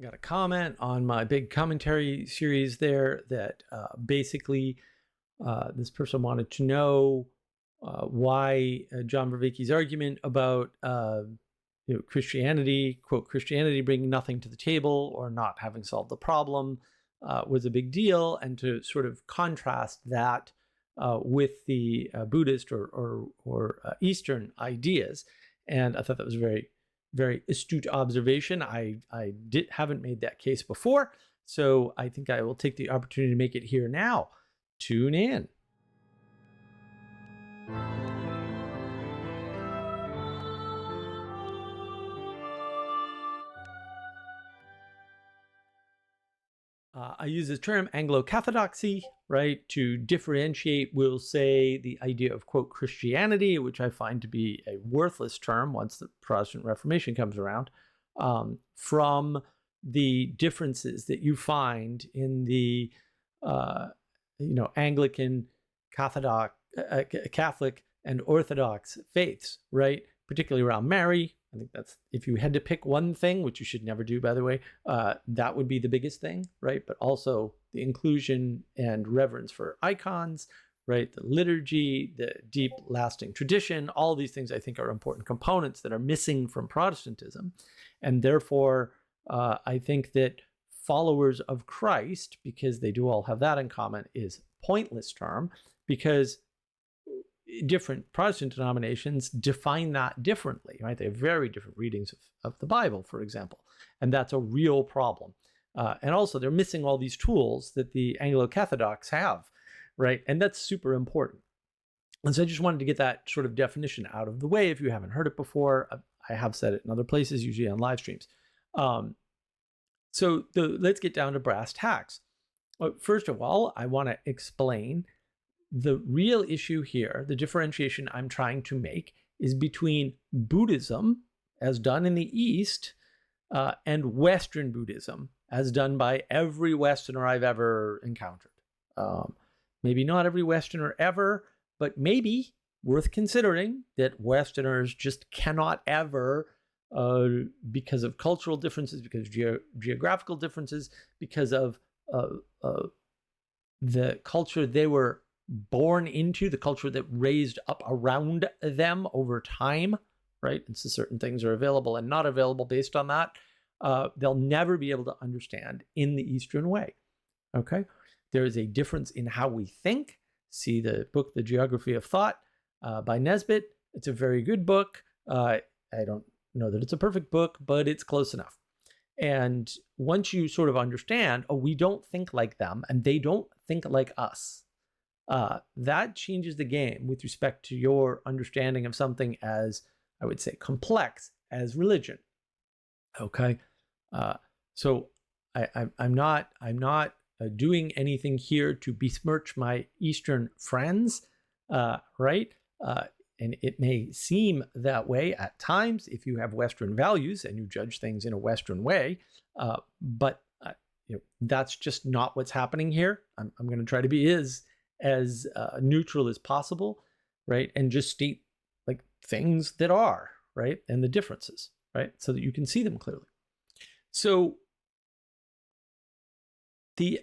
got a comment on my big commentary series there that basically this person wanted to know why John Vervaeke's argument about Christianity, quote, Christianity bringing nothing to the table or not having solved the problem was a big deal, and to sort of contrast that with the Buddhist or Eastern ideas. And I thought that was a very, very astute observation. I haven't made that case before, so I think I will take the opportunity to make it here now. Tune in. I use the term Anglo-Cathodoxy, right, to differentiate, we'll say, the idea of, quote, Christianity, which I find to be a worthless term once the Protestant Reformation comes around, from the differences that you find in the, Anglican, Catholic, and Orthodox faiths, right, particularly around Mary. I think that's, if you had to pick one thing, which you should never do, by the way, that would be the biggest thing, right? But also the inclusion and reverence for icons, right? The liturgy, the deep lasting tradition, all these things I think are important components that are missing from Protestantism. And therefore, I think that followers of Christ, because they do all have that in common, is a pointless term, because different Protestant denominations define that differently, right? They have very different readings of the Bible, for example, and that's a real problem. And also, they're missing all these tools that the Anglo-Cathodox have, right? And that's super important. And so I just wanted to get that sort of definition out of the way. If you haven't heard it before, I have said it in other places, usually on live streams. So let's get down to brass tacks. First of all, I want to explain the real issue here. The differentiation I'm trying to make is between Buddhism, as done in the East, and Western Buddhism, as done by every Westerner I've ever encountered. Maybe not every Westerner ever, but maybe worth considering that Westerners just cannot ever, because of cultural differences, because of geographical differences, because of the culture they were born into, the culture that raised up around them over time, right? And so certain things are available and not available based on that. They'll never be able to understand in the Eastern way, okay? There is a difference in how we think. See the book, The Geography of Thought by Nisbett. It's a very good book. I don't know that it's a perfect book, but it's close enough. And once you sort of understand, oh, we don't think like them and they don't think like us, that changes the game with respect to your understanding of something as, I would say, complex as religion. Okay, so I'm not doing anything here to besmirch my Eastern friends, right? And it may seem that way at times if you have Western values and you judge things in a Western way, but that's just not what's happening here. I'm going to try to be as neutral as possible, right? And just state like things that are, right? And the differences, right? So that you can see them clearly. So the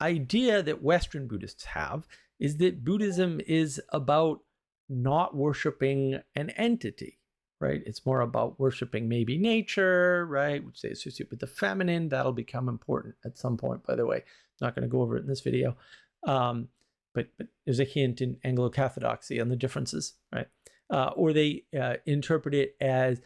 idea that Western Buddhists have is that Buddhism is about not worshiping an entity, right? It's more about worshiping maybe nature, right? Which they associate with the feminine. That'll become important at some point, by the way. Not going to go over it in this video. But there's a hint in Anglo-Cathodoxy on the differences, right? Or they interpret it as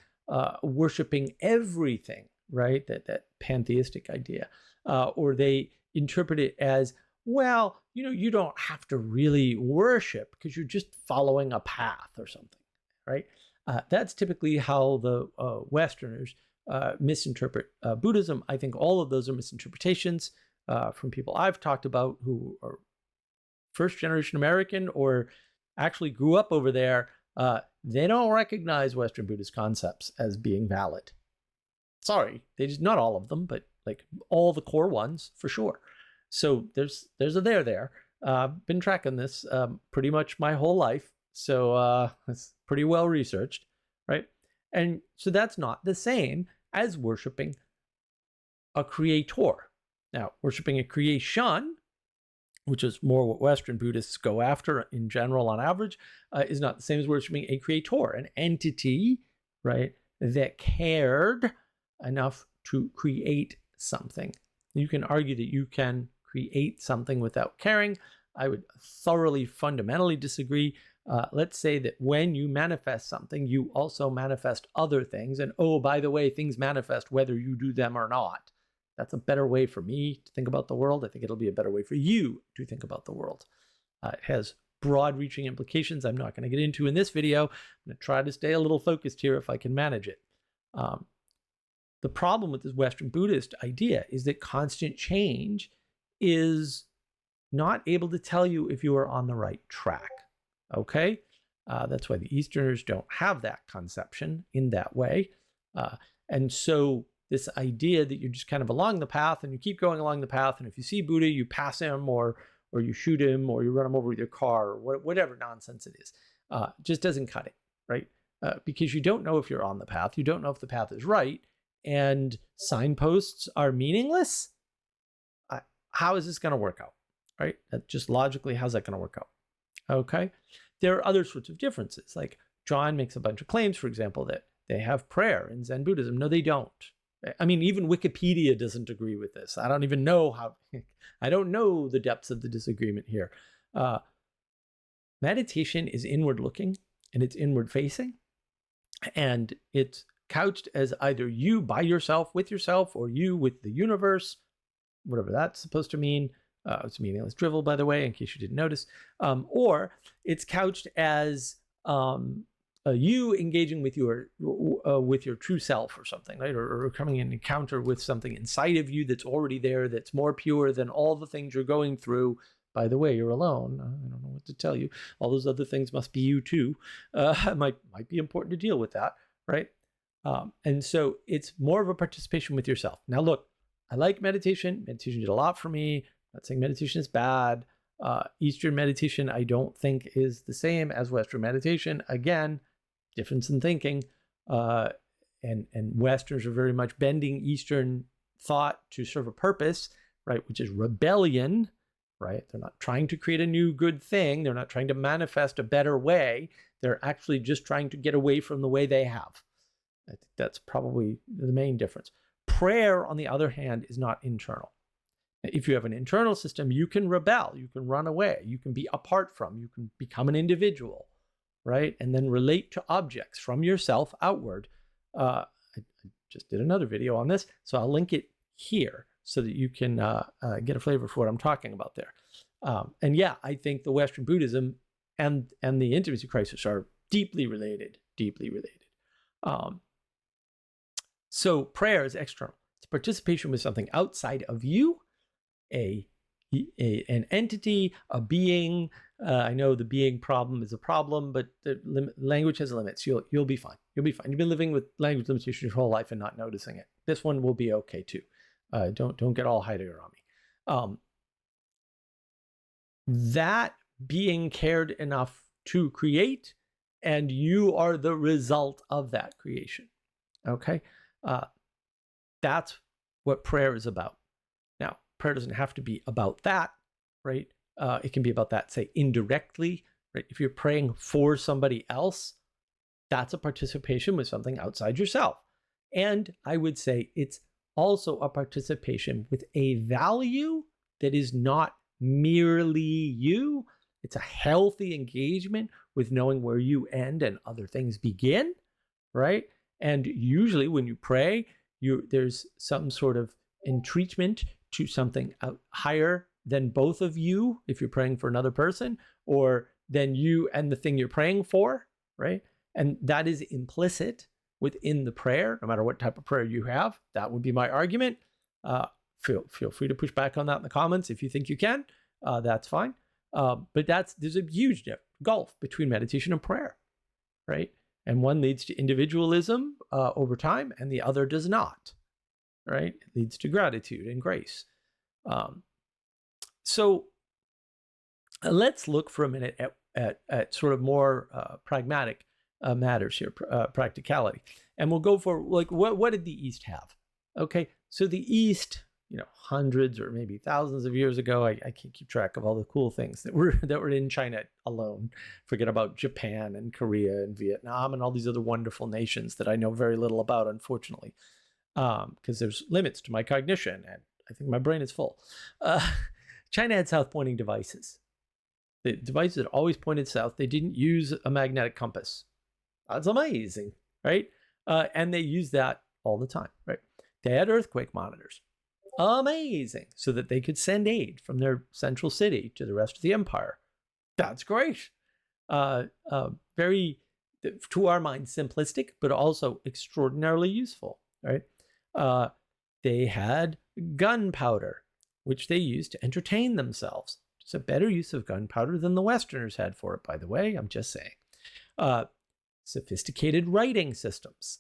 worshiping everything, right? That pantheistic idea. Or they interpret it as, well, you don't have to really worship because you're just following a path or something, right? That's typically how the Westerners misinterpret Buddhism. I think all of those are misinterpretations from people I've talked about who are first-generation American or actually grew up over there. They don't recognize Western Buddhist concepts as being valid. Sorry, they just, not all of them, but like all the core ones for sure. So there's a there. Been tracking this pretty much my whole life, so it's pretty well researched, right? And so that's not the same as worshiping a creator. Now, worshiping a creation, which is more what Western Buddhists go after in general on average, is not the same as worshiping a creator, an entity, right, that cared enough to create something. You can argue that you can create something without caring. I would thoroughly, fundamentally disagree. Let's say that when you manifest something, you also manifest other things. And oh, by the way, things manifest whether you do them or not. That's a better way for me to think about the world. I think it'll be a better way for you to think about the world. It has broad-reaching implications I'm not going to get into in this video. I'm going to try to stay a little focused here if I can manage it. The problem with this Western Buddhist idea is that constant change is not able to tell you if you are on the right track. Okay? That's why the Easterners don't have that conception in that way. And so this idea that you're just kind of along the path and you keep going along the path, and if you see Buddha, you pass him or you shoot him or you run him over with your car or whatever nonsense it is, just doesn't cut it, right? Because you don't know if you're on the path. You don't know if the path is right, and signposts are meaningless. How is this going to work out, right? That just logically, how's that going to work out? Okay. There are other sorts of differences. Like John makes a bunch of claims, for example, that they have prayer in Zen Buddhism. No, they don't. I mean, even Wikipedia doesn't agree with this. I don't even know how, I don't know the depths of the disagreement here. Meditation is inward looking and it's inward facing, and it's couched as either you by yourself, with yourself, or you with the universe, whatever that's supposed to mean. It's meaningless drivel, by the way, in case you didn't notice. Or it's couched as you engaging with your true self or something, right? Or coming in encounter with something inside of you that's already there, that's more pure than all the things you're going through. By the way, you're alone. I don't know what to tell you. All those other things must be you too. Might be important to deal with that, right? And so it's more of a participation with yourself. Now, look, I like meditation. Meditation did a lot for me. I'm not saying meditation is bad. Eastern meditation, I don't think, is the same as Western meditation. Again, difference in thinking. And Westerners are very much bending Eastern thought to serve a purpose, right? Which is rebellion, right? They're not trying to create a new good thing. They're not trying to manifest a better way. They're actually just trying to get away from the way they have. I think that's probably the main difference. Prayer, on the other hand, is not internal. If you have an internal system, you can rebel, you can run away, you can be apart from, you can become an individual, right? And then relate to objects from yourself outward. I just did another video on this, so I'll link it here so that you can get a flavor for what I'm talking about there. And yeah, I think the Western Buddhism and the intimacy crisis are deeply related, deeply related. So prayer is external. It's participation with something outside of you, an entity, a being. I know the being problem is a problem, but the language has limits. You'll be fine. You'll be fine. You've been living with language limitations your whole life and not noticing it. This one will be okay too. Don't get all Heidegger on me. That being cared enough to create, and you are the result of that creation. Okay, that's what prayer is about. Now, prayer doesn't have to be about that, right? It can be about that, say, indirectly, right? If you're praying for somebody else, that's a participation with something outside yourself. And I would say it's also a participation with a value that is not merely you. It's a healthy engagement with knowing where you end and other things begin, right? And usually when you pray, there's some sort of entreatment to something higher than both of you, if you're praying for another person, or than you and the thing you're praying for, right? And that is implicit within the prayer, no matter what type of prayer you have. That would be my argument. Feel free to push back on that in the comments if you think you can. That's fine. But there's a huge gulf between meditation and prayer, right? And one leads to individualism over time, and the other does not, right? It leads to gratitude and grace. So let's look for a minute at sort of more pragmatic matters here, practicality. And we'll go for, like, what did the East have? Okay, so the East, hundreds or maybe thousands of years ago, I can't keep track of all the cool things that were in China alone. Forget about Japan and Korea and Vietnam and all these other wonderful nations that I know very little about, unfortunately, because there's limits to my cognition and I think my brain is full. China had south-pointing devices. The devices that always pointed south. They didn't use a magnetic compass. That's amazing, right? And they used that all the time, right? They had earthquake monitors. Amazing. So that they could send aid from their central city to the rest of the empire. That's great. Very, to our mind, simplistic, but also extraordinarily useful, right? They had gunpowder, which they used to entertain themselves. It's a better use of gunpowder than the Westerners had for it, by the way. I'm just saying. Sophisticated writing systems.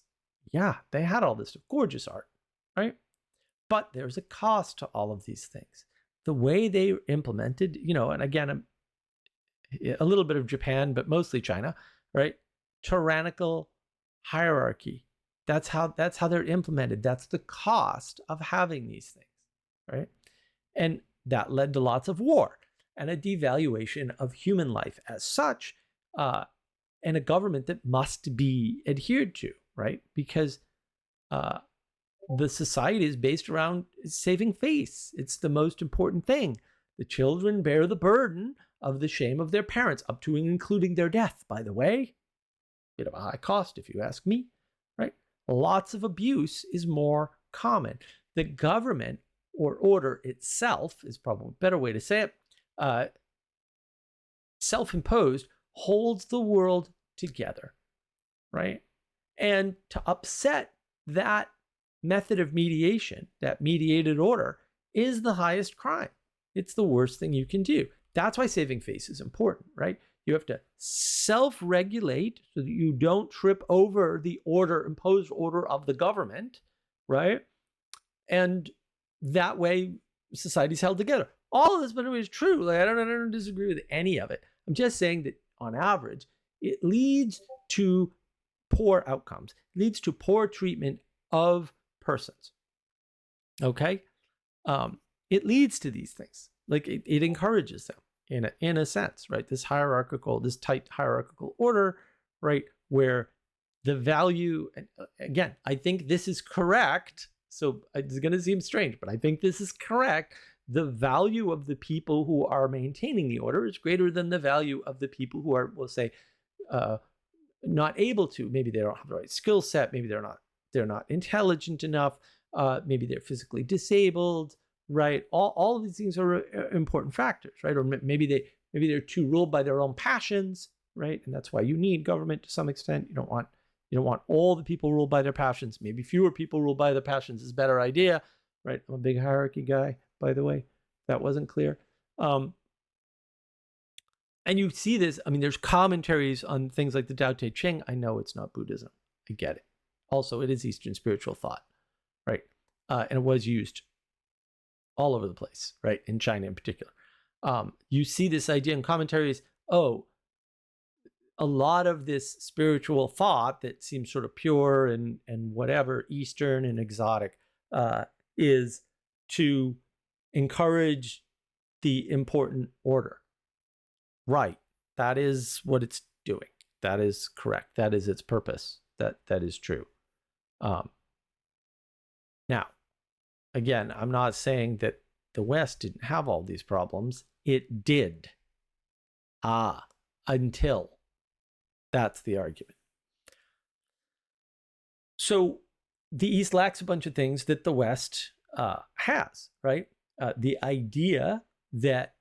Yeah, they had all this stuff. Gorgeous art, right? But there's a cost to all of these things. The way they implemented, and again, a little bit of Japan, but mostly China, right? Tyrannical hierarchy. That's how they're implemented. That's the cost of having these things, right? And that led to lots of war and a devaluation of human life as such, and a government that must be adhered to, right? Because the society is based around saving face. It's the most important thing. The children bear the burden of the shame of their parents, up to and including their death, by the way. Bit of a high cost, if you ask me, right? Lots of abuse is more common. The government or order itself is probably a better way to say it. Self-imposed holds the world together, right? And to upset that method of mediation, that mediated order, is the highest crime. It's the worst thing you can do. That's why saving face is important, right? You have to self-regulate so that you don't trip over the imposed order of the government, right? And that way society's held together. All of this, by the way, is true. Like, I don't disagree with any of it. I'm just saying that on average, it leads to poor outcomes, leads to poor treatment of persons. Okay? It leads to these things. Like it encourages them in a sense, right? This tight hierarchical order, right? Where the value, and again, I think this is correct. So it's going to seem strange, but I think this is correct. The value of the people who are maintaining the order is greater than the value of the people who are, we'll say, not able to. Maybe they don't have the right skill set. Maybe they're not intelligent enough. Maybe they're physically disabled, right? All of these things are important factors, right? Or maybe they're too ruled by their own passions, right? And that's why you need government to some extent. You don't want all the people ruled by their passions. Maybe fewer people ruled by their passions is a better idea, right? I'm a big hierarchy guy, by the way. That wasn't clear. And you see this, there's commentaries on things like the Tao Te Ching. I know it's not Buddhism. I get it. Also, it is Eastern spiritual thought, right? And it was used all over the place, right? In China in particular. You see this idea in commentaries, a lot of this spiritual thought that seems sort of pure and whatever, Eastern and exotic, is to encourage the important order. Right. That is what it's doing. That is correct. That is its purpose. That is true. Now, again, I'm not saying that the West didn't have all these problems. It did. Until. That's the argument. So the East lacks a bunch of things that the West has, right? The idea that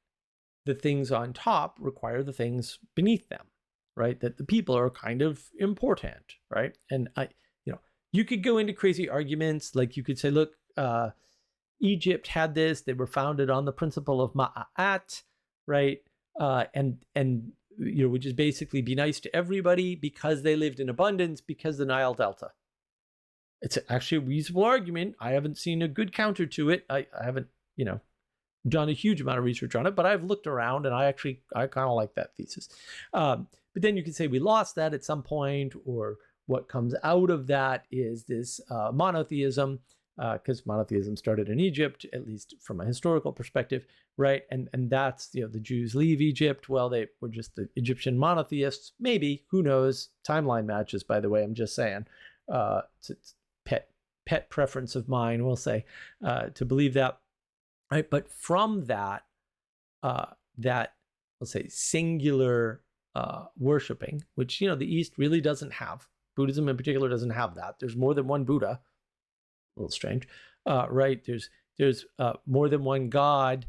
the things on top require the things beneath them, right? That the people are kind of important, right? And you could go into crazy arguments, like you could say, look, Egypt had this, they were founded on the principle of Ma'at, right? And which is basically be nice to everybody because they lived in abundance because the Nile Delta. It's actually a reasonable argument. I haven't seen a good counter to it. I haven't, done a huge amount of research on it, but I've looked around and I kind of like that thesis. But then you could say we lost that at some point, or what comes out of that is this monotheism, because monotheism started in Egypt, at least from a historical perspective, right? And that's, the Jews leave Egypt. Well, they were just the Egyptian monotheists. Maybe, who knows? Timeline matches, by the way. I'm just saying. It's pet preference of mine, we'll say, to believe that, right? But from that, we'll say, singular worshiping, which the East really doesn't have. Buddhism in particular doesn't have that. There's more than one Buddha. A little strange, right? There's more than one God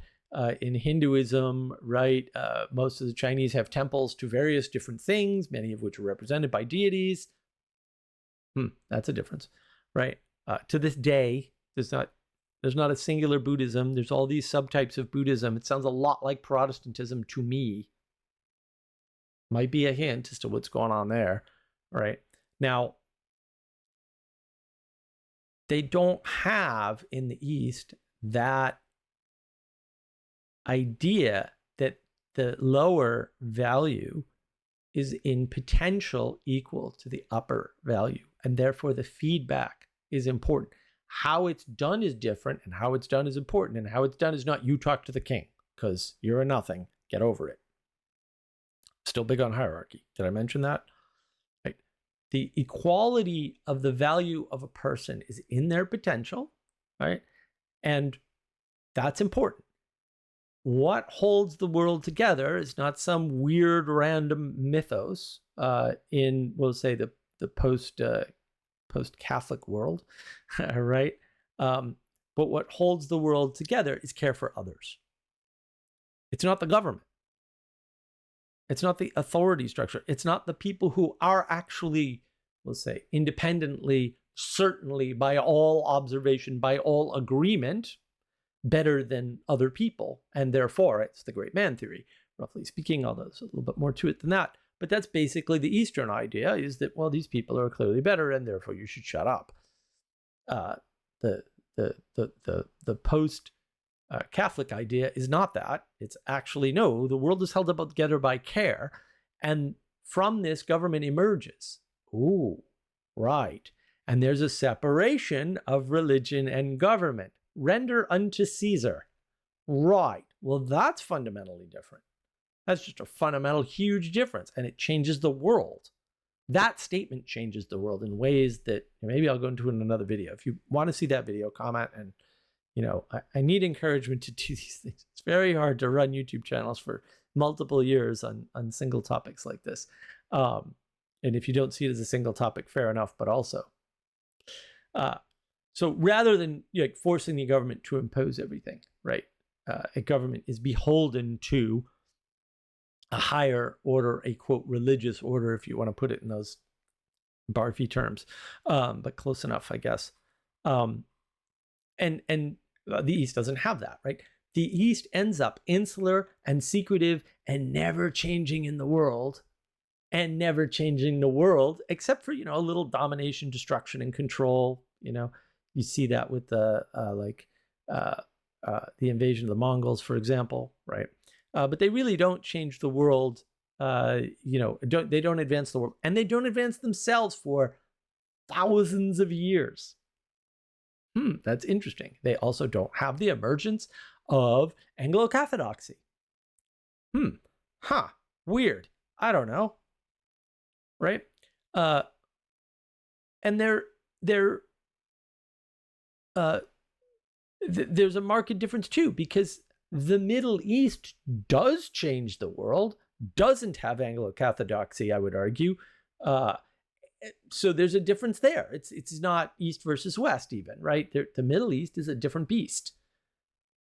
in Hinduism, right? Most of the Chinese have temples to various different things, many of which are represented by deities. That's a difference, right? To this day, there's not a singular Buddhism. There's all these subtypes of Buddhism. It sounds a lot like Protestantism to me. Might be a hint as to what's going on there, right? Now, they don't have in the East that idea that the lower value is in potential equal to the upper value, and therefore the feedback is important. How it's done is different, and how it's done is important, and how it's done is not you talk to the king because you're a nothing, get over it. Still big on hierarchy. Did I mention that? The equality of the value of a person is in their potential, right? And that's important. What holds the world together is not some weird random mythos in, we'll say, the post-Catholic world, right? But what holds the world together is care for others. It's not the government. It's not the authority structure. It's not the people who are actually, we'll say, independently, certainly by all observation, by all agreement, better than other people. And therefore, it's the great man theory, roughly speaking, although there's a little bit more to it than that. But that's basically the Eastern idea, is that, well, these people are clearly better and therefore you should shut up. The post Catholic idea is not that. It's actually, no, the world is held up together by care. And from this, government emerges. Ooh, right. And there's a separation of religion and government. Render unto Caesar. Right. Well, that's fundamentally different. That's just a fundamental, huge difference. And it changes the world. That statement changes the world in ways that maybe I'll go into in another video. If you want to see that video, comment. And I need encouragement to do these things. It's very hard to run YouTube channels for multiple years on single topics like this. And if you don't see it as a single topic, fair enough, but also. So rather than forcing the government to impose everything, right? A government is beholden to a higher order, a quote, religious order, if you want to put it in those barfy terms, but close enough, I guess. And the East doesn't have that, right? The East ends up insular and secretive and never changing in the world, and never changing the world, except for, a little domination, destruction, and control. You see that with the invasion of the Mongols, for example, right? But they really don't change the world. They don't advance the world, and they don't advance themselves for thousands of years. That's interesting. They also don't have the emergence of Anglo-Catholicity. Weird. I don't know. Right? And there's a marked difference too, because the Middle East does change the world, doesn't have Anglo-Catholicity, I would argue. So there's a difference there. It's not East versus West even, right? The Middle East is a different beast.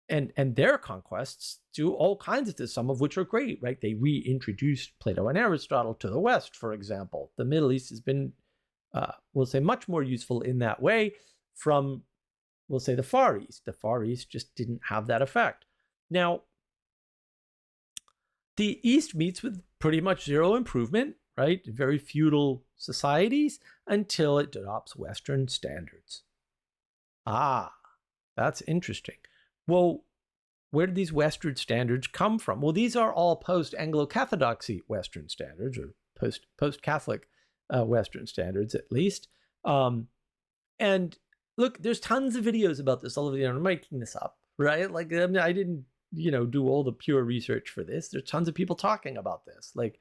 And their conquests do all kinds of this, some of which are great, right? They reintroduced Plato and Aristotle to the West, for example. The Middle East has been, we'll say, much more useful in that way from, we'll say, the Far East. The Far East just didn't have that effect. Now, the East meets with pretty much zero improvement, right? Very feudal societies until it adopts Western standards. That's interesting. Well, where did these Western standards come from? Well, these are all post-Anglo-Catholicity Western standards, or post-Catholic Western standards, at least. And look, there's tons of videos about this all over the internet. I'm making this up, right? Like, I, mean, I didn't, do all the pure research for this. There's tons of people talking about this. Like,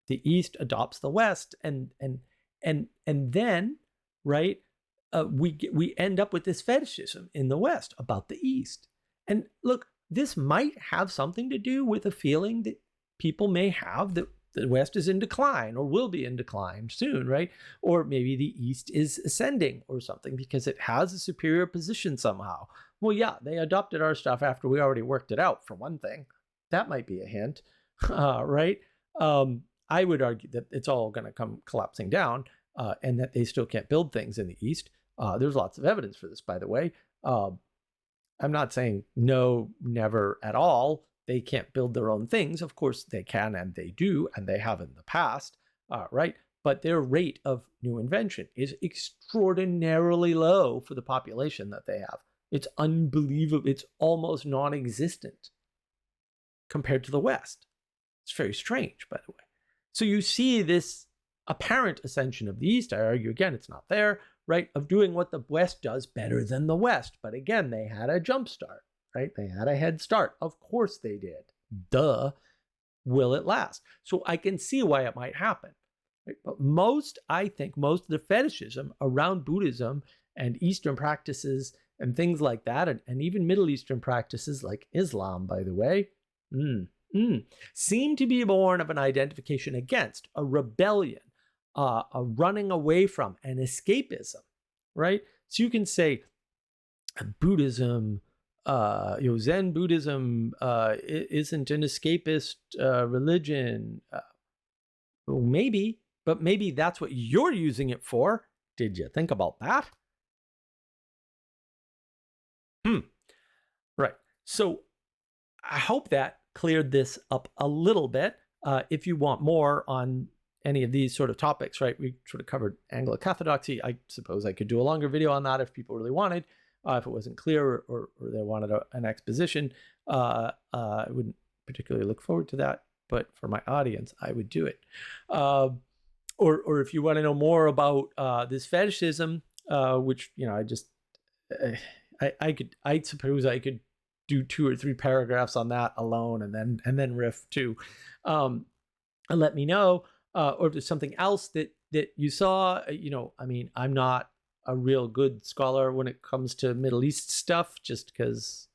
the East adopts the West, and then, right, we end up with this fetishism in the West about the East. And look, this might have something to do with a feeling that people may have that the West is in decline or will be in decline soon, right? Or maybe the East is ascending or something because it has a superior position somehow. Well, yeah, they adopted our stuff after we already worked it out, for one thing. That might be a hint, right? I would argue that it's all going to come collapsing down, and that they still can't build things in the East. There's lots of evidence for this, by the way. I'm not saying no, never at all. They can't build their own things. Of course they can, and they do, and they have in the past, right? But their rate of new invention is extraordinarily low for the population that they have. It's unbelievable. It's almost non-existent compared to the West. It's very strange, by the way. So you see this apparent ascension of the East. I argue again, it's not there, right? Of doing what the West does better than the West. But again, they had a jump start, right? They had a head start. Of course they did. Duh. Will it last? So I can see why it might happen. Right? But I think most of the fetishism around Buddhism and Eastern practices and things like that, and even Middle Eastern practices like Islam, by the way, seem to be born of an identification against, a rebellion, a running away from, an escapism, right? So you can say Buddhism, Zen Buddhism isn't an escapist religion. Well, maybe, but maybe that's what you're using it for. Did you think about that? Right. So I hope that cleared this up a little bit. If you want more on any of these sort of topics, right? We sort of covered Anglo-Catholicism. I suppose I could do a longer video on that if people really wanted. If it wasn't clear or they wanted an exposition, I wouldn't particularly look forward to that. But for my audience, I would do it. Or if you want to know more about this fetishism, which I suppose I could do 2 or 3 paragraphs on that alone, and then riff too. And let me know, or if there's something else that you saw. I mean, I'm not a real good scholar when it comes to Middle East stuff, just because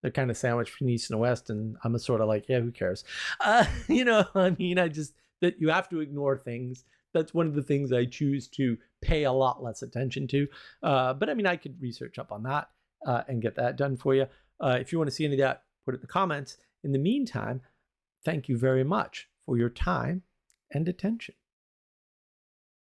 they're kind of sandwiched between East and West, and I'm a sort of like, yeah, who cares? I mean, that you have to ignore things. That's one of the things I choose to pay a lot less attention to. But I mean, I could research up on that and get that done for you. If you want to see any of that, put it in the comments. In the meantime, thank you very much for your time and attention.